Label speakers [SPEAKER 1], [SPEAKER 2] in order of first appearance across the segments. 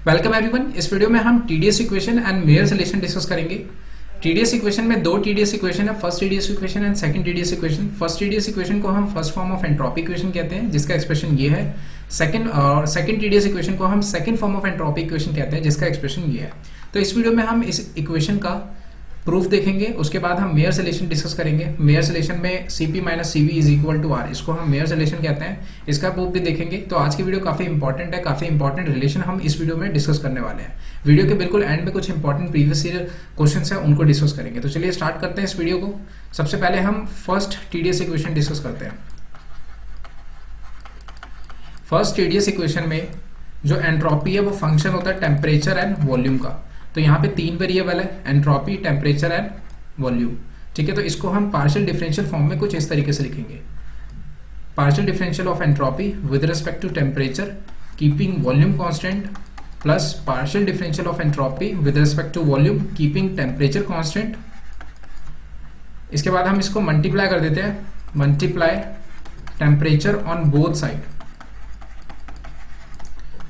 [SPEAKER 1] Welcome everyone. इस video में हम TDS equation and Mayer's relation discuss करेंगे। टीडीएस इक्वेशन में दो टीडीएस इक्वेशन है, first TDS equation and second TDS equation. First TDS equation को हम first form of entropy equation कहते हैं, जिसका एक्सप्रेशन ये है। सेकंड टीडीएस इक्वेशन को हम second form of entropy equation कहते हैं, जिसका एक्सप्रेशन ये है। तो इस वीडियो में हम इस इक्वेशन का प्रूफ देखेंगे, उसके बाद हम मेयर्स रिलेशन डिस्कस करेंगे। मेयर्स रिलेशन में Cp minus Cv is equal to R, इसको हम मेयर्स रिलेशन कहते हैं, इसका प्रूफ भी देखेंगे। तो आज की वीडियो काफी इंपॉर्टेंट है, काफी इंपॉर्टेंट रिलेशन हम इस वीडियो में डिस्कस करने वाले हैं। वीडियो के बिल्कुल एंड में कुछ इंपॉर्टेंट प्रीवियस ईयर क्वेश्चंस है, उनको डिस्कस करेंगे। तो चलिए स्टार्ट करते हैं इस वीडियो को। सबसे पहले हम फर्स्ट टीडीएस इक्वेशन डिस्कस करते हैं। फर्स्ट टीडीएस इक्वेशन में जो एंट्रोपी है वो फंक्शन होता है टेम्परेचर एंड वॉल्यूम का। तो यहाँ पे तीन वेरिएबल है, एंट्रोपी, टेम्परेचर एंड वॉल्यूम। ठीक है, तो इसको हम पार्शियल डिफरेंशियल फॉर्म में कुछ इस तरीके से लिखेंगे। Partial differential of entropy with respect to temperature keeping volume constant plus partial differential of entropy with respect to volume keeping temperature constant. इसके बाद हम इसको मल्टीप्लाई कर देते हैं, multiply temperature on both side.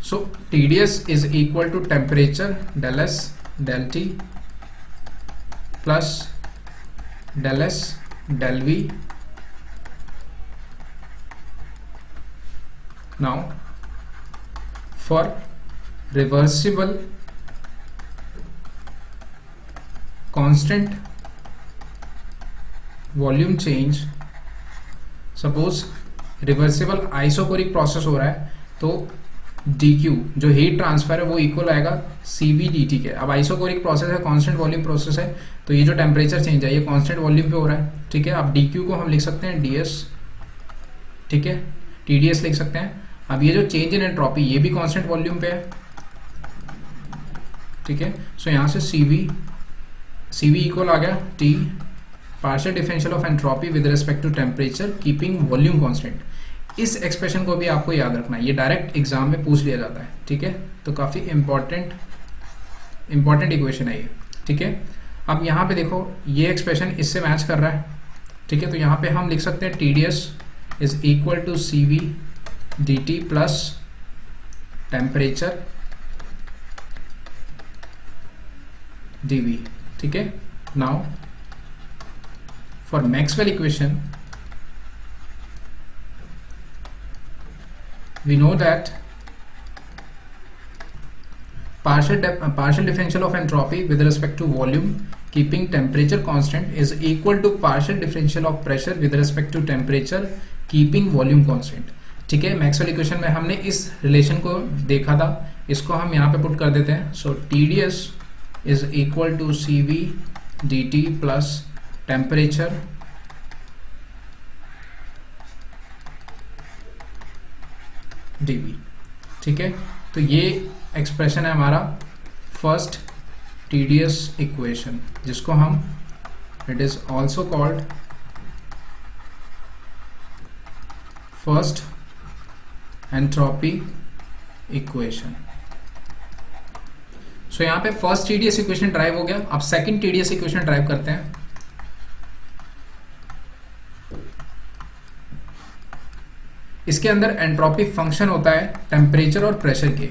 [SPEAKER 1] So TDS is equal to temperature del S del T plus del S del V. Now for reversible constant volume change, suppose reversible isochoric process हो रहा है तो dq जो heat transfer है वो equal आएगा cv dt के। अब आइसोकोरिक प्रोसेस है, कांस्टेंट वॉल्यूम प्रोसेस है, तो ये जो टेम्परेचर चेंज है ये कांस्टेंट वॉल्यूम पे हो रहा है। ठीक है, अब dq को हम लिख सकते हैं ds, ठीक है, tds लिख सकते हैं। अब ये जो चेंज इन एंट्रोपी ये भी कांस्टेंट वॉल्यूम पे है। ठीक है, सो यहाँ से cv इक्वल आ गया t partial differential of entropy with respect to temperature keeping volume constant. इस एक्सप्रेशन को भी आपको याद रखना है, ये डायरेक्ट एग्जाम में पूछ लिया जाता है। ठीक है, तो काफी इंपॉर्टेंट इक्वेशन है ये। ठीक है, अब यहाँ पे देखो ये एक्सप्रेशन इससे मैच कर रहा है। ठीक है, तो यहाँ पे हम लिख सकते हैं TDS is equal to CV dt plus temperature dV। ठीक है, now for Maxwell equation we know that partial differential of entropy with respect to volume keeping temperature constant is equal to partial differential of pressure with respect to temperature keeping volume constant। ठीक है, Maxwell equation में हमने इस relation को देखा था, इसको हम यहाँ पे पुट कर देते हैं। सो TDS is equal to CV dt plus temperature dV। ठीक है, तो ये एक्सप्रेशन है हमारा फर्स्ट TDS इक्वेशन, जिसको हम it is also called first entropy equation. So यहाँ पे फर्स्ट TDS इक्वेशन ड्राइव हो गया। अब सेकंड TDS इक्वेशन ड्राइव करते हैं। इसके अंदर एंट्रोपी फंक्शन होता है टेम्परेचर और प्रेशर के।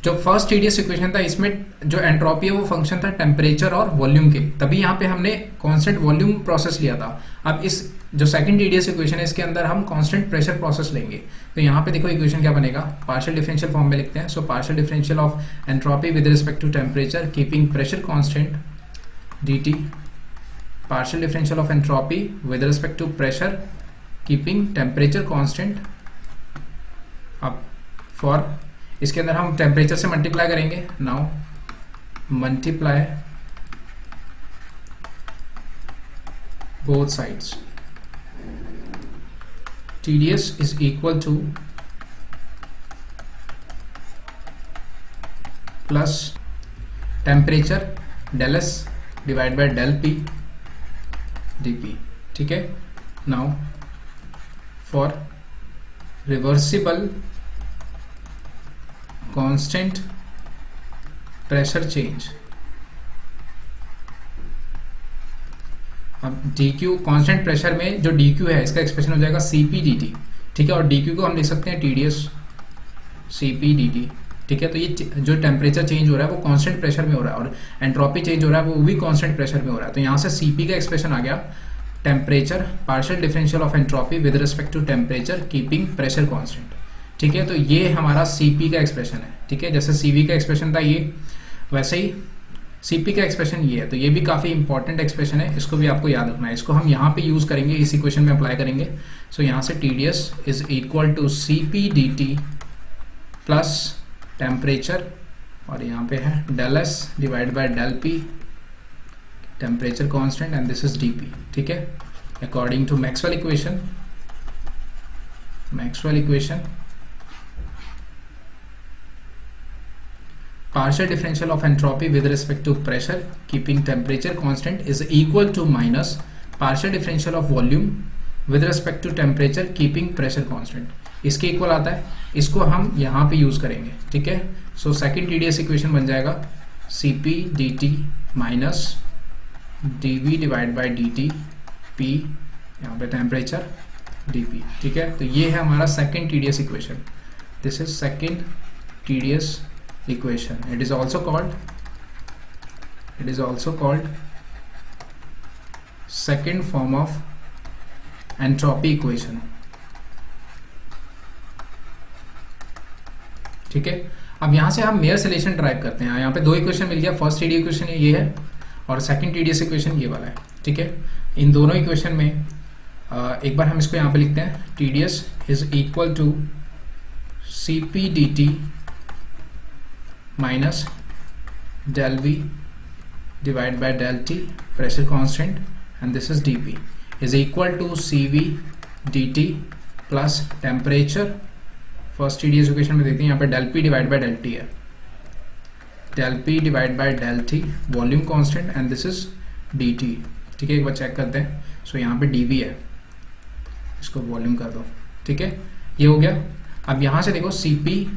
[SPEAKER 1] जो फर्स्ट TDS इक्वेशन था इसमें जो एंट्रोपी है वो फंक्शन था टेम्परेचर और वॉल्यूम के, तभी यहाँ पे हमने कांस्टेंट वॉल्यूम प्रोसेस लिया था। अब इस जो सेकंड TDS इक्वेशन है इसके अंदर हम कांस्टेंट प्रेशर प्रोसेस लेंगे। तो यहाँ पे देखो इक्वेशन क्या बनेगा, पार्शियल डिफरेंशियल फॉर्म में लिखते हैं। So partial differential of entropy with respect to temperature keeping pressure constant dt partial differential of entropy with respect to pressure keeping temperature constant. अब फॉर इसके अंदर हम टेम्परेचर से मल्टीप्लाई करेंगे। Now multiply both sides, TDS is equal to plus temperature del S divide by del P dP। ठीक है, now for reversible constant pressure change. अब dq constant pressure में जो dq है इसका एक्सप्रेशन हो जाएगा Cp dt। ठीक है, और dq को हम लिख सकते हैं TDS Cp dt। ठीक है। तो ये जो टेम्परेचर चेंज हो रहा है वो कांस्टेंट प्रेशर में हो रहा है और एंट्रोपी चेंज हो रहा है वो भी कांस्टेंट प्रेशर में हो रहा है। तो यहाँ से Cp का एक्सप्रेशन आ गया temperature partial differential of entropy with respect to temperature keeping pressure constant. ठीक है, तो ये हमारा Cp का एक्सप्रेशन है। ठीक है, जैसे Cv का एक्सप्रेशन था ये, वैसे ही Cp का एक्सप्रेशन ये है। तो ये भी काफ़ी इंपॉर्टेंट एक्सप्रेशन है, इसको भी आपको याद रखना है। इसको हम यहाँ पे यूज़ करेंगे, इस इक्वेशन में अप्लाई करेंगे। सो यहाँ से TdS is equal to Cp dt plus temperature और यहाँ पे है del S divide by del P temperature constant and this is dP। ठीक है, according to Maxwell equation partial differential of entropy with respect to pressure keeping temperature constant is equal to minus partial differential of volume with respect to temperature keeping pressure constant। इसके equal आता है, इसको हम यहाँ पे use करेंगे। ठीक है, सो सेकंड TdS इक्वेशन बन जाएगा Cp dt minus dV divide by dt P यहाँ पे टेम्परेचर dP। ठीक है, तो ये है हमारा second TdS equation. This is second TdS equation. It is also called second form of entropy equation। ठीक है, अब यहां से हम मेयर्स रिलेशन ड्राइव करते हैं। यहाँ पे दो इक्वेशन मिल गया, फर्स्ट TdS इक्वेशन ये है और सेकंड TdS इक्वेशन ये वाला है। ठीक है, इन दोनों इक्वेशन में एक बार हम इसको यहाँ पे लिखते हैं। TdS is equal to Cp dt minus del V divide by del T pressure constant and this is dP is equal to Cv dt plus temperature. First TdS equation में देखते हैं, यहाँ पे del P divide by del T है, del P divide by del T volume constant and this is dt। ठीक है, एक बार चेक करते हैं। सो यहाँ पे dV है, इसको वॉल्यूम कर दो। ठीक है, ये हो गया। अब यहाँ से देखो Cp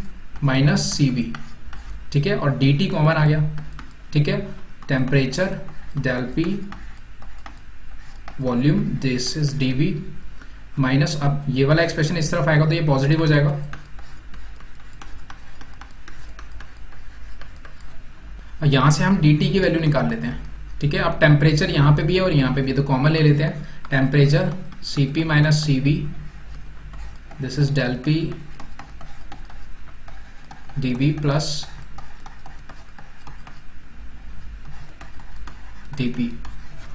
[SPEAKER 1] माइनस Cv, ठीक है, और dt कॉमन आ गया। ठीक है, temperature del P volume this is dV minus, अब ये वाला एक्सप्रेशन इस तरफ आएगा तो ये पॉजिटिव हो जाएगा। यहां से हम dt की वैल्यू निकाल लेते हैं। ठीक है, अब टेम्परेचर यहाँ पे भी है और यहाँ पे भी, तो कॉमन ले लेते हैं। Temperature Cp minus Cv this is del P dV plus dP।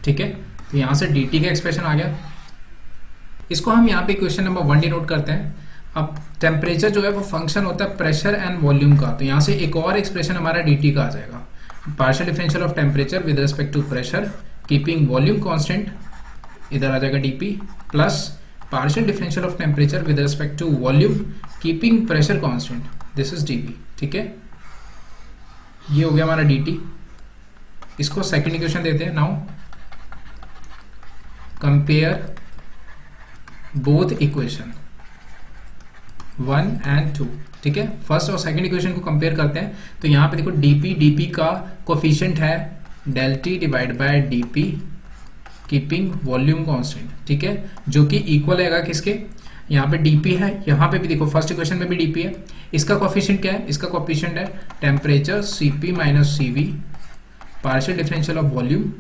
[SPEAKER 1] ठीक है, तो यहां से dt का एक्सप्रेशन आ गया। इसको हम यहाँ पे क्वेश्चन नंबर 1 डिनोट करते हैं। अब टेम्परेचर जो है वो फंक्शन होता है प्रेशर एंड वॉल्यूम का, तो यहाँ से एक और एक्सप्रेशन हमारा dt का आ जाएगा। Partial differential of temperature with respect to pressure keeping volume constant, इधर आ जाएगा dP plus partial differential of temperature with respect to volume keeping pressure constant, this is dP। ठीक है, ये हो गया हमारा dt। इसको सेकंड इक्वेशन देते हैं। Now compare both equation 1 and 2। ठीक है, फर्स्ट और सेकंड इक्वेशन को कंपेयर करते हैं। तो यहाँ पे देखो dP का कोफिशिएंट है del T divide by dP keeping volume constant. ठीक है, जो कि इक्वल है किसके, यहाँ पे dP है, यहाँ पे भी देखो फर्स्ट इक्वेशन में भी dP है। इसका कोफिशिएंट क्या है, इसका कोफिशिएंट है temperature Cp minus Cv partial differential of volume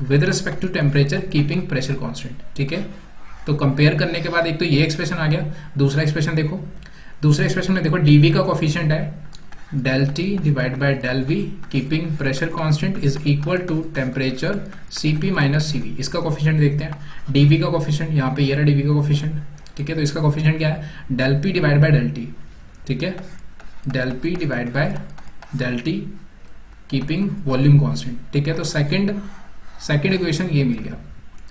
[SPEAKER 1] with respect to temperature keeping pressure constant. ठीक है, तो कंपेयर करने के बाद एक तो ये एक्सप्रेशन आ गया। दूसरा एक्सप्रेशन देखो, दूसरे एक्सप्रेशन में देखो dV का कोफिशिएंट है del T divide by del V keeping pressure constant is equal to temperature Cp minus Cv। इसका कोफिशिएंट देखते हैं। dV का कोफिशिएंट यहाँ पे ये रहा dV का कोफिशिएंट। ठीक है, तो इसका कोफिशिएंट क्या है del P divide by del T। ठीक है, del P divide by del T keeping volume constant. ठीक है, तो सेकंड इक्वेशन ये मिल गया।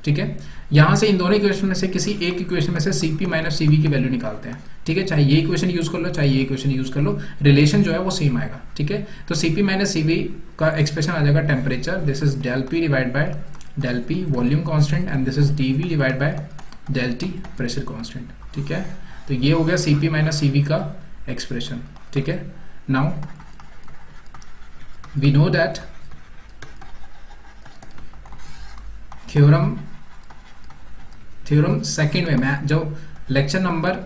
[SPEAKER 1] ठीक है, यहां से इन दोनों इक्वेशन में से किसी एक इक्वेशन में से Cp माइनस Cv की वैल्यू निकालते हैं। ठीक है, चाहे ये इक्वेशन यूज कर लो चाहे ये इक्वेशन यूज कर लो, रिलेशन जो है वो सेम आएगा। ठीक है, तो Cp माइनस Cv का एक्सप्रेशन आ जाएगा temperature, this is del P divide by del P volume constant and this is dV divide by del T pressure constant. ठीक है, तो ये हो गया Cp माइनस Cv का एक्सप्रेशन। ठीक है, now we know that theorem second में, मैं जो लेक्चर नंबर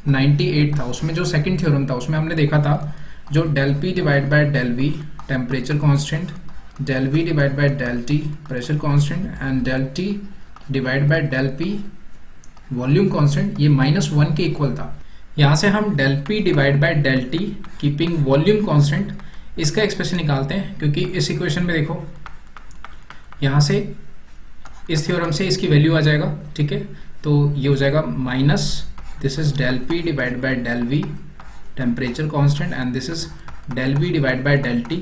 [SPEAKER 1] 98 था उसमें जो सेकंड थ्योरम था उसमें हमने देखा था जो del P divide by del V temperature constant, del V divide by del T pressure constant and del T divide by del P volume constant, ये -1 के इक्वल था। यहाँ से हम del P divide by del T keeping volume constant, इसका expression निकालते हैं, क्योंकि इस इक्वेशन में देखो यहाँ से इस थ्योरम से इसकी वैल्यू आ जाएगा, ठीक है। तो ये हो जाएगा minus, this is del P divide by del V temperature constant and this is del V divide by del T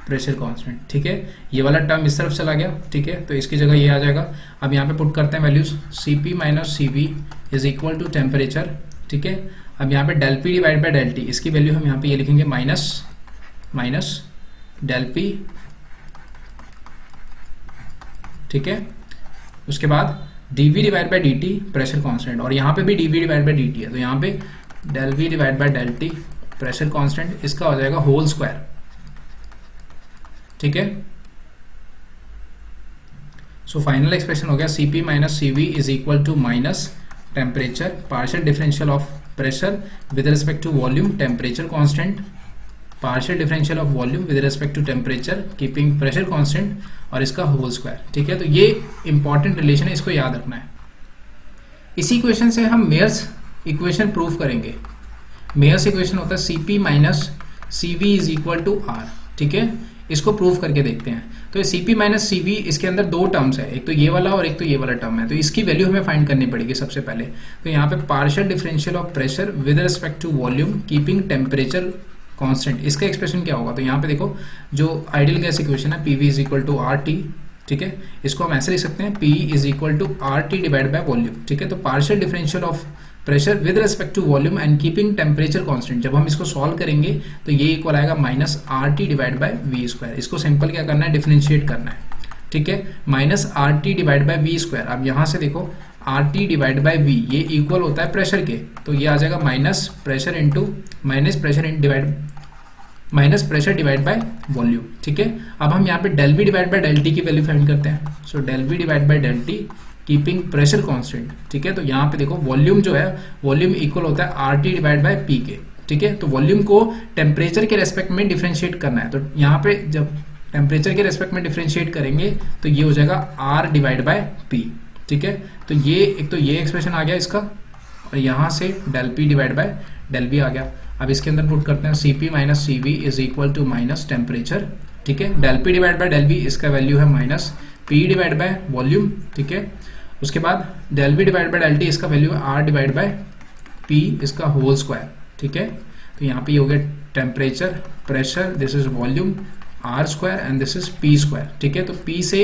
[SPEAKER 1] pressure constant, ठीक है। ये वाला टर्म इस तरफ चला गया, ठीक है, तो इसकी जगह ये आ जाएगा। अब यहाँ पे पुट करते हैं values, C P minus C V is equal to temperature, ठीक है। अब यहाँ पे del P divide by del T, इसकी वैल्यू हम यहाँ पे ये लिखेंगे माइनस डेल पी, ठीक है। उसके बाद dv divide bye dt pressure constant, और यहाँ पे भी dv डिवाइड बाय dt है, तो यहाँ पे del v divide by del t pressure constant, इसका हो जाएगा होल स्क्वायर, ठीक है। सो फाइनल एक्सप्रेशन हो गया Cp minus Cv is equal to minus temperature partial differential of pressure with respect to volume temperature constant, partial differential of volume with respect to temperature keeping pressure constant, और इसका whole square, ठीक है। तो ये important relation है, इसको याद रखना है। इसी इक्वेशन से हम मेयर्स इक्वेशन प्रूव करेंगे। मेयर्स इक्वेशन होता है Cp minus Cv is equal to R, ठीक है। इसको प्रूव करके देखते हैं। तो ये Cp माइनस Cv, इसके अंदर दो टर्म्स है, एक तो ये वाला और एक तो ये वाला टर्म है, तो इसकी वैल्यू हमें फाइंड करनी पड़ेगी सबसे पहले। तो यहाँ पे partial differential of pressure with respect to volume keeping temperature constant, इसका एक्सप्रेशन क्या होगा। तो यहाँ पे देखो जो आइडियल गैस इक्वेशन है PV is equal to RT, ठीक है, इसको हम ऐसे लिख सकते हैं P is equal to RT divide by volume, ठीक है। तो partial differential of pressure with respect to volume and keeping temperature constant, जब हम इसको सॉल्व करेंगे तो ये इक्वल आएगा minus RT divide by V square. इसको सिंपल क्या करना है, डिफरेंशिएट करना है, ठीक है। Minus RT divide by V square, अब यहाँ से देखो RT डिवाइड बाय V ये इक्वल होता है प्रेशर के, तो ये आ जाएगा minus pressure divide by volume, ठीक है। अब हम यहाँ पे del V divide by del T की वैल्यू फाइंड करते हैं। So del V divide by del T keeping pressure constant, ठीक है। तो यहाँ पे देखो वॉल्यूम जो है, वॉल्यूम इक्वल होता है RT डिवाइड बाय P के, ठीक है। तो वॉल्यूम को टेम्परेचर के रेस्पेक्ट में डिफरेंशिएट करना है, तो यहाँ पे जब टेम्परेचर के रेस्पेक्ट में डिफरेंशिएट करेंगे तो ये हो जाएगा R डिवाइड बाय P, ठीक है। तो ये एक तो ये एक्सप्रेशन आ गया इसका, और यहाँ से del P divide by del V आ गया। अब इसके अंदर पुट करते हैं Cp minus Cv is equal to minus temperature, ठीक है। Del P divide by del V, इसका वैल्यू है minus P divide by volume, ठीक है। उसके बाद del V divide by del T, इसका वैल्यू है R डिवाइड बाय P, इसका होल स्क्वायर, ठीक है। तो यहाँ पे ये हो गया temperature, pressure, this is volume, R square and this is P square, ठीक है। तो P से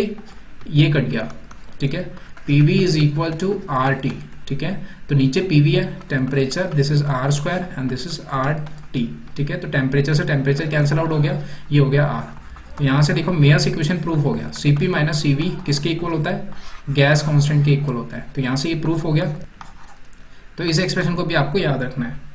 [SPEAKER 1] ये कट गया, ठीक है। PV is equal to RT, ठीक है। तो नीचे PV है, temperature, this is R square and this is RT, ठीक है। तो टेम्परेचर से टेम्परेचर कैंसिल आउट हो गया, ये हो गया R। तो यहाँ से देखो मेयर्स इक्वेशन प्रूफ हो गया। Cp माइनस Cv किसके इक्वल होता है, गैस कांस्टेंट के इक्वल होता है। तो यहाँ से ये प्रूफ हो गया, तो इस एक्सप्रेशन को भी आपको याद रखना है।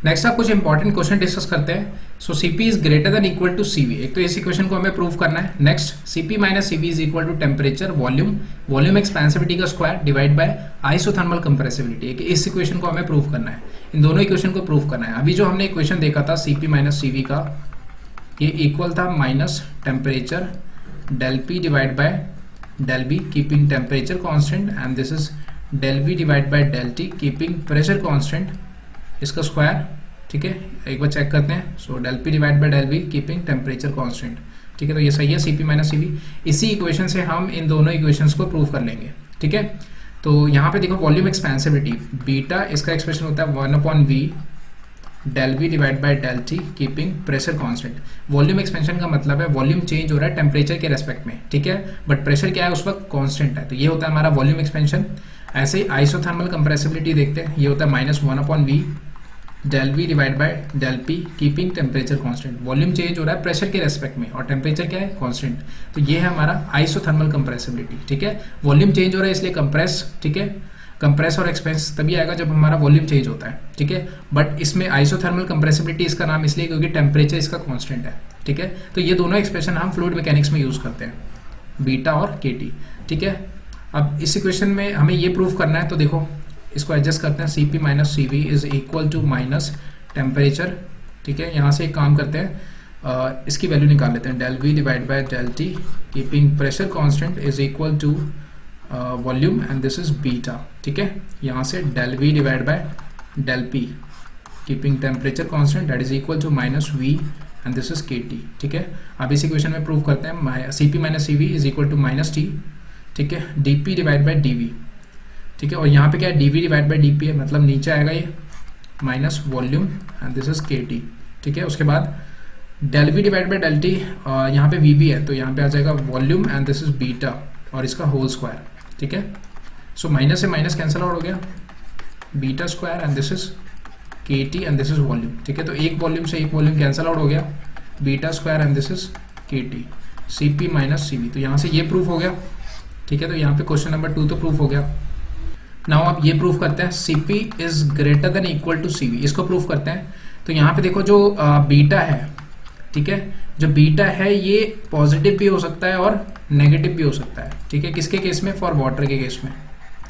[SPEAKER 1] नेक्स्ट आप कुछ इंपॉर्टेंट क्वेश्चन डिस्कस करते हैं। सो Cp इज greater than equal to Cv, एक तो इस इक्वेशन को हमें प्रूव करना है। Next Cp minus Cv is equal to temperature, volume expansivity का square divide by isothermal compressibility, इस इक्वेशन को हमें प्रूव करना है। इन दोनों इक्वेशन को प्रूव करना है। अभी जो हमने इक्वेशन देखा था Cp माइनस Cv का, ये इक्वल था minus temperature del P divide by del V keeping temperature constant and this is del V divide by del T keeping pressure constant, इसका स्क्वायर, ठीक है। एक बार चेक करते हैं। So del P divide by del V keeping temperature constant, ठीक है। तो ये सही है, Cp माइनस Cv। इसी इक्वेशन से हम इन दोनों इक्वेशंस को प्रूव कर लेंगे, ठीक है। तो यहाँ पे देखो वॉल्यूम एक्सपेंसिविटी बीटा, इसका एक्सप्रेशन होता है 1/V del V divide by del T keeping pressure constant. Volume expansion का मतलब है वॉल्यूम चेंज हो रहा है टेम्परेचर के रेस्पेक्ट में, ठीक है, बट प्रेशर क्या है उस वक्त कांस्टेंट है। तो ये होता है हमारा वॉल्यूम एक्सपेंशन। ऐसे ही आइसोथर्मल कंप्रेसिबिलिटी देखते हैं, ये होता है -1/V del V divide by del P keeping temperature constant. Volume change हो रहा है प्रेशर के रेस्पेक्ट में और टेम्परेचर क्या है, कांस्टेंट। तो ये है हमारा आइसोथर्मल कंप्रेसिबिलिटी, ठीक है। वॉल्यूम चेंज हो रहा है इसलिए कंप्रेस, ठीक है। कंप्रेस और एक्सपेंस तभी आएगा जब हमारा वॉल्यूम चेंज होता है, ठीक है। बट इसमें आइसोथर्मल कंप्रेसिबिलिटी इसका नाम इसलिए क्योंकि टेम्परेचर इसका कांस्टेंट है, ठीक है। तो ये दोनों एक्सप्रेशन हम फ्लूइड मैकेनिक्स में यूज करते हैं, बीटा और KT, ठीक है। अब इस इक्वेशन में हमें ये प्रूव करना है, तो देखो इसको एडजस्ट करते हैं। Cp minus Cv is equal to minus temperature, ठीक है, यहाँ से एक काम करते हैं, इसकी वैल्यू निकाल लेते हैं, del V divide by del T keeping pressure constant is equal to volume and this is beta. ठीक है, यहाँ से del V divide by del P keeping temperature constant that is equal to minus V and this is K T. ठीक है, अब इस equation में prove करते हैं, C P minus C V is equal to minus T. ठीक है, D P divide by D V. ठीक है, और यहाँ पे क्या है, D V divide by D P है, मतलब नीचे आएगा ये minus volume and this is K T. ठीक है, उसके बाद del V divide by del T, यहाँ पे वी भी है तो यहाँ पे आ जाएगा volume and this is beta और इसका होल स्क्वायर। ठीक है, सो माइनस से माइनस कैंसिल आउट हो गया, beta square and this is K T and this is volume. ठीक है, तो एक वॉल्यूम से एक वॉल्यूम कैंसिल आउट हो गया, beta square and this is K T, C P minus C V. तो यहाँ से ये प्रूफ हो गया। ठीक है, तो यहाँ पे क्वेश्चन नंबर 2 तो प्रूफ हो गया। नाउ आप ये प्रूफ करते हैं, C P is greater than equal to C V, इसको प्रूफ करते हैं। तो यहाँ पे देखो जो बीटा है, ठीक है, जो बीटा है ये पॉजिटिव भी हो सकता है और नेगेटिव भी हो सकता है। ठीक है, किसके केस में, फॉर वाटर के केस में।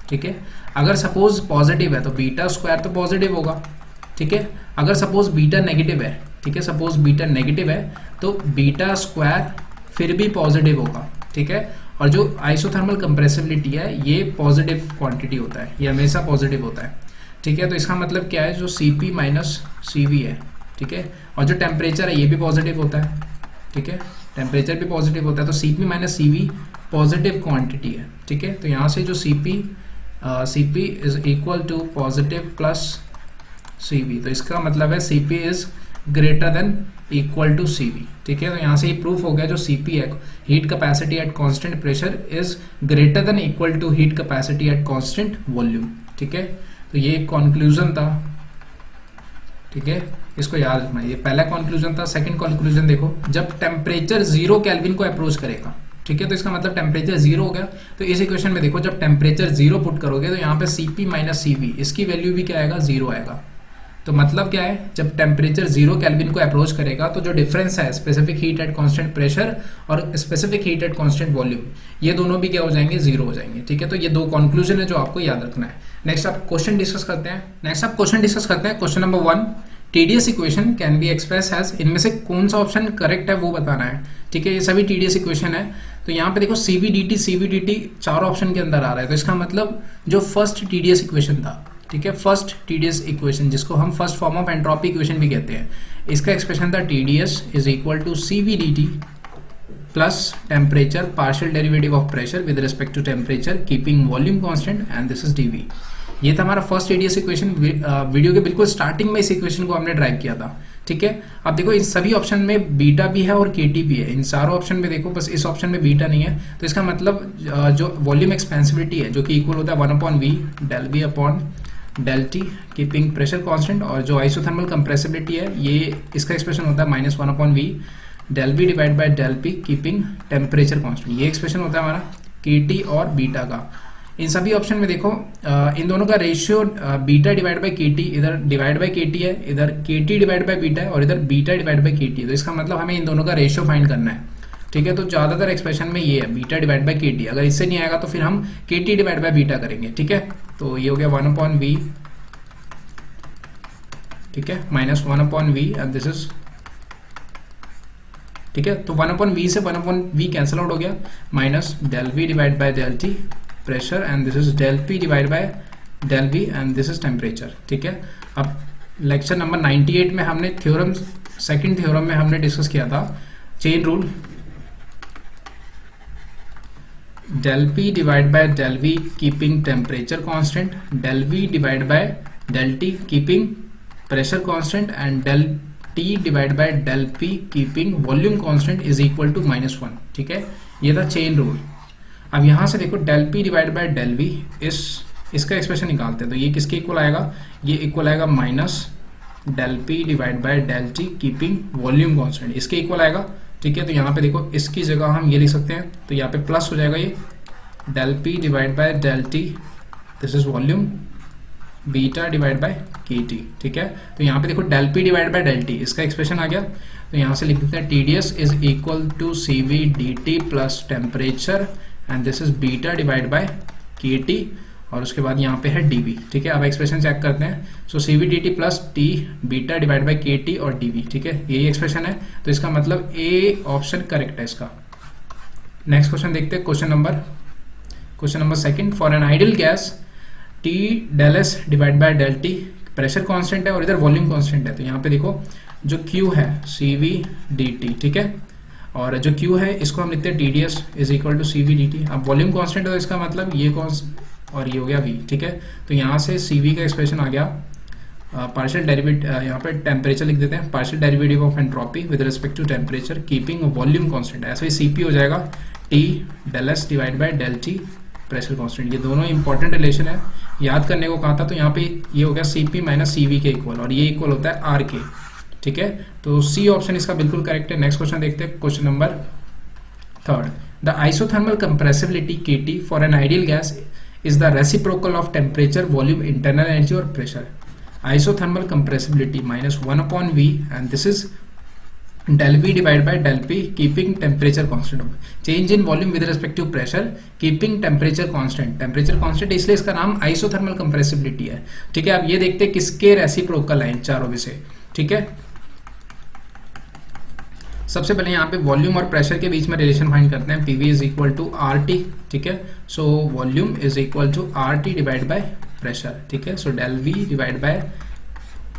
[SPEAKER 1] ठीक है, अगर सपोज पॉजिटिव है तो बीटा स्क्वायर तो पॉजिटिव होगा। ठीक है, अगर सपोज बीटा नेगेटिव है, ठीक है, सपोज बीटा नेगेटिव है तो बीटा स्क्वायर फिर भी पॉजिटिव होगा। ठीक है, और जो आइसोथर्मल कंप्रेसिबिलिटी है ये पॉजिटिव क्वांटिटी होता है, ये हमेशा पॉजिटिव होता है। ठीक है, तो इसका मतलब क्या है, जो C P minus C V है, ठीक है, और जो टेम्परेचर है ये भी पॉजिटिव होता है। ठीक है, टेम्परेचर भी पॉजिटिव होता है, तो C P minus C V positive quantity है। ठीक है, तो यहाँ से जो C P is equal to positive plus C V, तो इसका मतलब है C P is greater than equal to C V. ठीक है, तो यहाँ से ये प्रूफ हो गया, जो सी पी है, heat capacity at constant pressure is greater than equal to heat capacity at constant volume. ठीक है, तो ये एक कंक्लूजन था। ठीक है, इसको याद रखना, ये पहला कंक्लूजन था। सेकंड कंक्लूजन देखो, जब टेम्परेचर 0 केल्विन को अप्रोच करेगा, ठीक है, तो इसका मतलब टेम्परेचर 0 हो गया। तो इस इक्वेशन में देखो, जब टेम्परेचर 0 पुट करोगे तो यहाँ पे C P minus C V, इसकी वैल्यू भी क्या आएगा, 0 आएगा। तो मतलब क्या है, जब टेम्परेचर 0 केल्विन को अप्रोच करेगा तो जो डिफरेंस है specific heat at constant pressure और specific heat at constant volume, ये दोनों भी क्या हो जाएंगे, 0 हो जाएंगे। ठीक है, तो ये दो कंक्लूजन है जो आपको याद रखना है। नेक्स्ट आप क्वेश्चन डिस्कस करते हैं। Question number 1, TDS equation can be express as, इनमें से कौन सा ऑप्शन करेक्ट है वो बताना है। ठीक है, ये सभी टीडीएस इक्वेशन है। तो यहाँ पे देखो सीवीडीटी चार ऑप्शन के अंदर आ रहा है, तो इसका मतलब जो फर्स्ट टीडीएस इक्वेशन था, ठीक है, फर्स्ट टीडीएस इक्वेशन जिसको हम first form of entropy equation भी कहते हैं, इसका एक्सप्रेशन था TDS is equal to CVDT plus temperature partial derivative of pressure with respect to temperature keeping volume constant and this is DV. ये था हमारा फर्स्ट टीडीएस इक्वेशन। वीडियो के बिल्कुल स्टार्टिंग में इस इक्वेशन को हमने ड्राइव किया था। ठीक है, अब देखो इन सभी ऑप्शन में बीटा भी है और केटी भी है, इन चारों ऑप्शन में देखो, बस इस ऑप्शन में बीटा नहीं है। तो इसका मतलब जो वॉल्यूम एक्सपेंसिबिलिटी है, जो कि इक्वल होता है 1/v del V upon del T keeping pressure constant, और जो आइसोथर्मल कंप्रेसिबिलिटी है ये इसका एक्सप्रेशन होता है -1/v del V divide by del P keeping temperature constant. ये एक्सप्रेशन होता है हमारा केटी और बीटा का। इन सभी ऑप्शन में देखो इन दोनों का रेशियो बीटा डिवाइड बाय केटी, इधर डिवाइड बाय केटी है, इधर केटी डिवाइड बाय बीटा है और इधर बीटा डिवाइड बाय केटी है। तो इसका मतलब हमें इन दोनों का रेशियो फाइंड करना है। ठीक है, तो ज्यादातर एक्सप्रेशन में ये है बीटा डिवाइड बाय केटी। अगर इससे नहीं आएगा तो फिर हम केटी डिवाइड बाय बीटा करेंगे। ठीक है, तो ये हो गया 1/v, ठीक है, -1/v एंड दिस इज, ठीक है, तो 1/v से 1/v कैंसिल आउट हो गया, minus del V divide by del T pressure and this is del P divide by del V and this is temperature. ठीक है, अब लेक्चर नंबर 98 में हमने थ्योरम, सेकंड थ्योरम में हमने डिस्कस किया था chain rule, del P divide by del V keeping temperature constant, del V divide by del T keeping pressure constant and del T divide by del P keeping volume constant is equal to -1। ठीक है, ये था chain rule. अब यहां से देखो del P divide by del V, इसका expression निकालते हैं, तो ये किसके इक्वल आएगा, ये इक्वल आएगा minus del P divide by del T keeping volume constant, इसके इक्वल आएगा। ठीक है, तो यहाँ पे देखो इसकी जगह हम ये लिख सकते हैं, तो यहाँ पे प्लस हो जाएगा ये del P divide by del T, this is volume, beta divide by K T. ठीक है, तो यहाँ पे देखो del P divide by del T, इसका एक्सप्रेशन आ गया। तो यहाँ से लिख देते हैं TDS is equal to C V D T plus temperature and this is beta divide by K T, और उसके बाद यहाँ पे है dv, ठीक है। अब एक्सप्रेशन चेक करते हैं। सो cv dt plus T beta divide by के टी और dv, ठीक है, यही एक्सप्रेशन है। तो इसका मतलब ए ऑप्शन करेक्ट है इसका। नेक्स्ट क्वेश्चन देखते हैं, question number second. For an ideal gas T del S divide by del T, pressure constant है और इधर वॉल्यूम कांस्टेंट है। तो यहाँ पे देखो जो Q है CV dt, ठीक है, और जो Q है इसको हम लिखते हैं TDS is equal to CV dt। अब वॉल्यूम कांस्टेंट है तो इसका मतलब ये और ये हो गया V, ठीक है। तो यहाँ से CV का एक्सप्रेशन आ गया पार्शियल डेरिवेटिव, यहाँ पे टेम्परेचर लिख देते हैं, partial derivative of entropy with respect to temperature keeping volume constant. ऐसे ही CP हो जाएगा T del S divide by del T pressure constant. ये दोनों इंपॉर्टेंट रिलेशन है, याद करने को कहा था। तो यहाँ पे ये हो गया CP माइनस CV के इक्वल, और ये इक्वल होता है R के, ठीक है। तो सी ऑप्शन इसका बिल्कुल करेक्ट है। नेक्स्ट क्वेश्चन देखते हैं, question number third. The isothermal compressibility KT for an ideal gas is the reciprocal of temperature, volume, internal energy और pressure. Isothermal compressibility minus 1/V and this is del V divided by del P keeping temperature constant। change in volume with respect to pressure keeping temperature constant। temperature constant इसलिए इसका नाम isothermal compressibility है, ठीक है। अब ये देखते हैं किसके रेसिप्रोकल है इन चारों में से, ठीक है। सबसे पहले यहाँ पे वॉल्यूम और प्रेशर के बीच में रिलेशन फाइंड करते हैं। PV is equal to RT, ठीक है। So volume is equal to RT divide by pressure, ठीक है। So del V divide by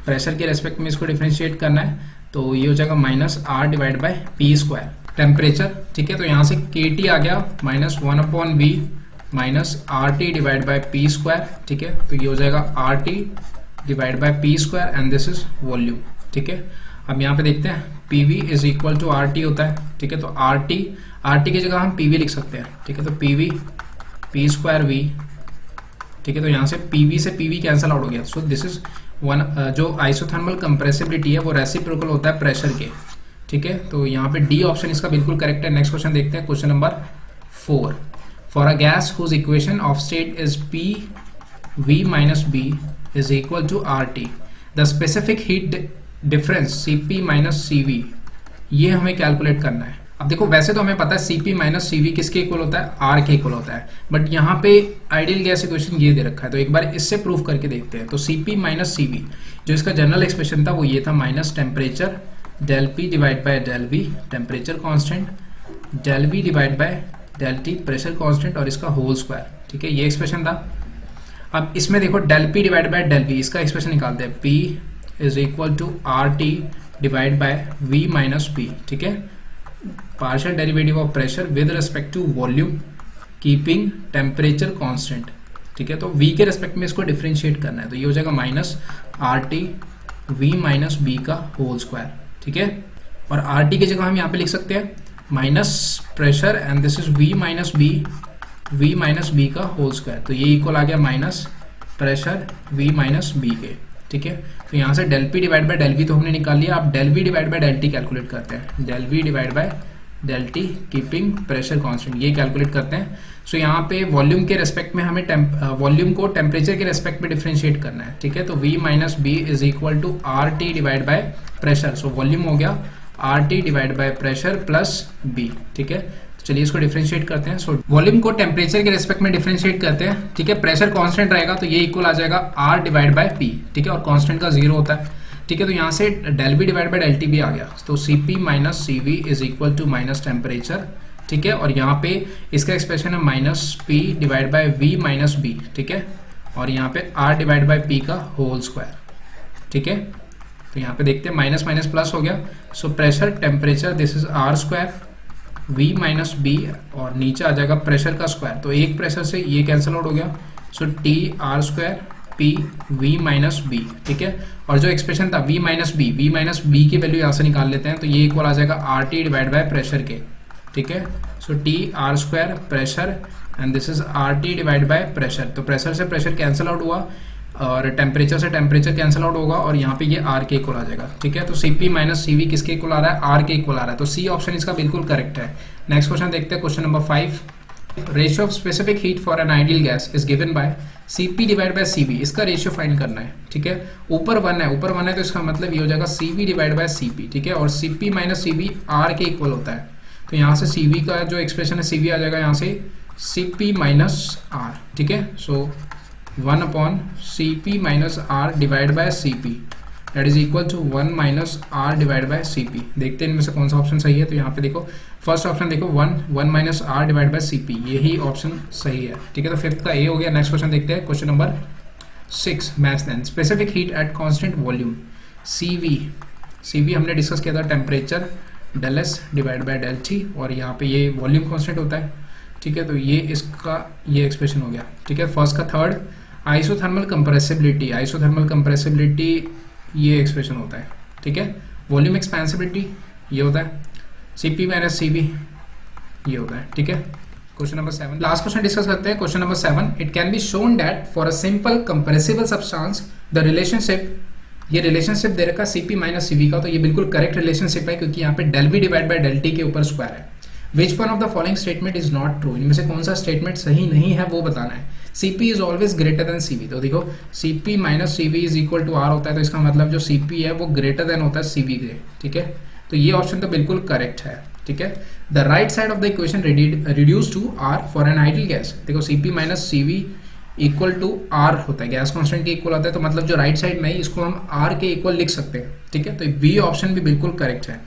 [SPEAKER 1] pressure के रेस्पेक्ट में इसको डिफरेंशिएट करना है, तो ये हो जाएगा minus R divide by P square. Temperature, ठीक है, तो यहाँ से KT आ गया minus 1/V minus RT divide by P square, ठीक है। तो ये हो जाएगा RT divide by P square and this is volume, ठीक है। अब यहाँ पे देखते हैं PV is equal to RT होता है, ठीक है। तो RT की जगह हम PV लिख सकते हैं, ठीक है। तो PV पी स्क्वायर V, ठीक है। तो यहाँ से PV से PV कैंसल आउट हो गया। सो दिस इज वन, जो आइसोथर्मल कंप्रेसिबिलिटी है वो रेसिप्रोकल होता है प्रेशर के, ठीक है। तो यहाँ पे डी ऑप्शन इसका बिल्कुल करेक्ट है। नेक्स्ट क्वेश्चन देखते हैं, question number 4। For a gas whose equation of state is PV minus B is equal to RT, the specific heat difference CP minus CV, ये हमें कैलकुलेट करना है। अब देखो वैसे तो हमें पता है CP माइनस CV किसके इक्वल होता है, R के इक्वल होता है, बट यहाँ पे आइडियल गैस इक्वेशन ये दे रखा है। तो एक बार इससे प्रूफ करके देखते हैं। तो CP माइनस CV जो इसका जनरल एक्सप्रेशन था वो ये था, minus temperature del P divide by del V temperature constant, del V divide by del T pressure constant और इसका होल स्क्वायर, ठीक है, ये एक्सप्रेशन था। अब इसमें देखो del P divide by del V, इसका एक्सप्रेशन निकालते हैं। P is equal to RT divide by V minus P, ठीक है, partial derivative of pressure with respect to volume keeping temperature constant, ठीक है। तो V के रेस्पेक्ट में इसको डिफरेंशिएट करना है, तो ये हो जाएगा minus RT V minus B का होल स्क्वायर, ठीक है। और RT की जगह हम यहाँ पे लिख सकते हैं minus pressure and this is V minus B का होल स्क्वायर। तो ये इक्वल आ गया minus pressure V minus B के, ठीक है। तो यहाँ से del P divide by del V तो हमने निकाल लिया। अब del V divide by del T calculate करते हैं। del V divide by del T keeping pressure constant, ये कैलकुलेट करते हैं। सो यहाँ पे वॉल्यूम के रेस्पेक्ट में हमें वॉल्यूम को टेम्परेचर के रेस्पेक्ट में डिफरेंशिएट करना है, ठीक है। तो V minus B is equal to RT divide by pressure. So volume हो गया RT divide by pressure plus B, ठीक है। चलिए इसको डिफरेंशिएट करते हैं। सो वॉल्यूम को टेम्परेचर के रेस्पेक्ट में डिफरेंशिएट करते हैं, ठीक है। प्रेशर कांस्टेंट रहेगा तो ये इक्वल आ जाएगा R डिवाइड बाय P, ठीक है, और कांस्टेंट का 0 होता है, ठीक है। तो यहाँ से del V divide by del T भी आ गया। तो CP minus CV is equal to minus temperature, ठीक है। और यहाँ पे इसका एक्सप्रेशन है minus P divide by V minus B, ठीक है, और यहाँ पे R डिवाइड बाय P का होल स्क्वायर, ठीक है। तो यहाँ पे देखते हैं माइनस माइनस प्लस हो गया। So pressure temperature this is R square V minus B और नीचे आ जाएगा प्रेशर का स्क्वायर। तो एक प्रेशर से ये कैंसिल आउट हो गया। सो T R square P V minus B, ठीक है। और जो एक्सप्रेशन था V माइनस B की वैल्यू यहाँ से निकाल लेते हैं। तो ये इक्वल आ जाएगा RT डिवाइड बाय प्रेशर के, ठीक है। सो T R square pressure and this is RT divide by pressure. तो प्रेशर से प्रेशर कैंसिल आउट हुआ और टेम्परेचर से टेम्परेचर कैंसिल आउट होगा और यहाँ पे ये R के इक्वल आ जाएगा, ठीक है। तो CP माइनस CV किसके इक्वल आ रहा है, R के इक्वल आ रहा है। तो C ऑप्शन इसका बिल्कुल करेक्ट है। नेक्स्ट क्वेश्चन देखते हैं, question number 5। Ratio of specific heat for an ideal gas is given by CP divide by CV। इसका रेशियो फाइंड करना है, ठीक है। ऊपर 1 है तो इसका मतलब ये हो जाएगा CV डिवाइड बाय CP, ठीक है। और CP माइनस CV R के इक्वल होता है। तो यहाँ से CV का जो एक्सप्रेशन है CV आ जाएगा यहाँ से CP माइनस R, ठीक है। So 1 upon C P minus R divide by C P that is equal to 1 minus R divide by C P. देखते हैं इनमें से कौन सा ऑप्शन सही है। तो यहाँ पे देखो फर्स्ट ऑप्शन देखो 1 minus R divide by C P, यही ऑप्शन सही है। ठीक है, तो फिफ्थ का ए हो गया। नेक्स्ट क्वेश्चन देखते हैं, question number 6 maths then. Specific heat at constant volume CV हमने डिस्कस किया था, temperature del S divide by del T, और यहाँ पे ये वॉल्यूम कांस्टेंट होता है। ठीक है, तो ये इसका ये एक्सप्रेशन हो गया। ठीक है, फर्स्ट का थर्ड आइसोथर्मल कंप्रेसिबिलिटी ये एक्सप्रेशन होता है। ठीक है, वॉल्यूम एक्सपेंसिबिलिटी ये होता है, CP माइनस CV ये होता है। ठीक है, question number 7 last question discuss करते हैं। Question number 7, it can be shown that for a simple compressible substance the relationship, ये रिलेशनशिप दे रखा CP माइनस CV का, तो ये बिल्कुल करेक्ट रिलेशनशिप है क्योंकि यहाँ पे del V divide by del T के ऊपर स्क्वायर है। Which one of the following statement is not true, इनमें से कौन सा स्टेटमेंट सही नहीं है वो बताना है। CP is always greater than CV, तो देखो CP minus CV is equal to R होता है, तो इसका मतलब जो CP है वो ग्रेटर देन होता है CV के। ठीक है, तो ये ऑप्शन तो बिल्कुल करेक्ट है। ठीक है, the right side of the equation reduce to R for an ideal gas, देखो CP minus CV equal to R होता है, गैस कांस्टेंट के इक्वल होता है, तो मतलब जो राइट साइड में है इसको हम R के इक्वल लिख सकते हैं। ठीक है, तो B ऑप्शन भी बिल्कुल करेक्ट है।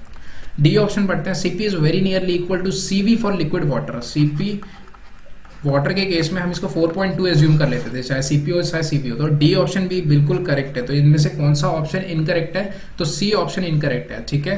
[SPEAKER 1] डी ऑप्शन पढ़ते हैं, CP is very nearly equal to CV for liquid water. CP water के केस में हम इसको 4.2 एज्यूम कर लेते थे, चाहे CP हो चाहे CP हो, तो डी ऑप्शन भी बिल्कुल करेक्ट है। तो इनमें से कौन सा ऑप्शन इनकरेक्ट है, तो C ऑप्शन इनकरेक्ट है। ठीक है।